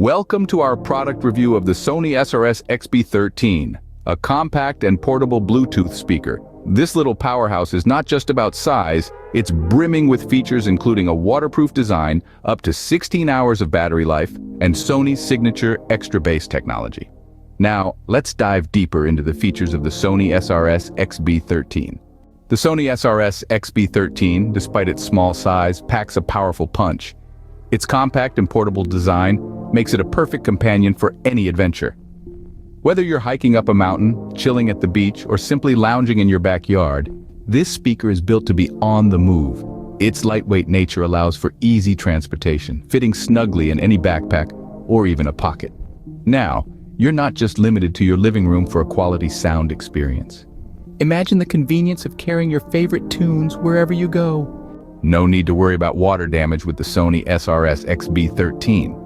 Welcome to our product review of the Sony SRS XB13, a compact and portable Bluetooth speaker. This little powerhouse is not just about size, it's brimming with features including a waterproof design, up to 16 hours of battery life, and Sony's signature extra bass technology. Now, let's dive deeper into the features of the Sony SRS XB13. The Sony SRS XB13, despite its small size, packs a powerful punch. Its compact and portable design makes it a perfect companion for any adventure. Whether you're hiking up a mountain, chilling at the beach, or simply lounging in your backyard, this speaker is built to be on the move. Its lightweight nature allows for easy transportation, fitting snugly in any backpack or even a pocket. Now, you're not just limited to your living room for a quality sound experience. Imagine the convenience of carrying your favorite tunes wherever you go. No need to worry about water damage with the Sony SRS XB13.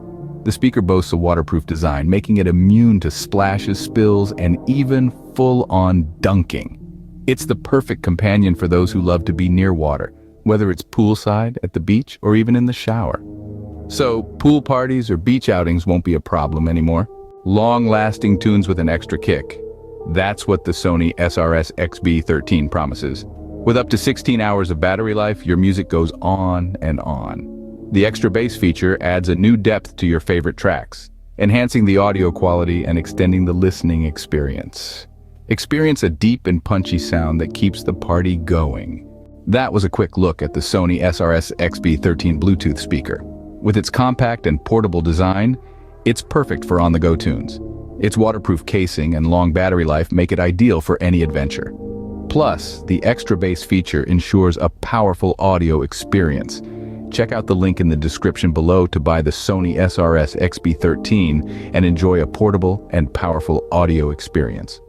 The speaker boasts a waterproof design, making it immune to splashes, spills, and even full-on dunking. It's the perfect companion for those who love to be near water, whether it's poolside, at the beach, or even in the shower. So, pool parties or beach outings won't be a problem anymore. Long-lasting tunes with an extra kick. That's what the Sony SRS XB13 promises. With up to 16 hours of battery life, your music goes on and on. The extra bass feature adds a new depth to your favorite tracks, enhancing the audio quality and extending the listening experience. Experience a deep and punchy sound that keeps the party going. That was a quick look at the Sony SRS XB13 Bluetooth speaker. With its compact and portable design, it's perfect for on-the-go tunes. Its waterproof casing and long battery life make it ideal for any adventure. Plus, the extra bass feature ensures a powerful audio experience. Check out the link in the description below to buy the Sony SRS XB13 and enjoy a portable and powerful audio experience.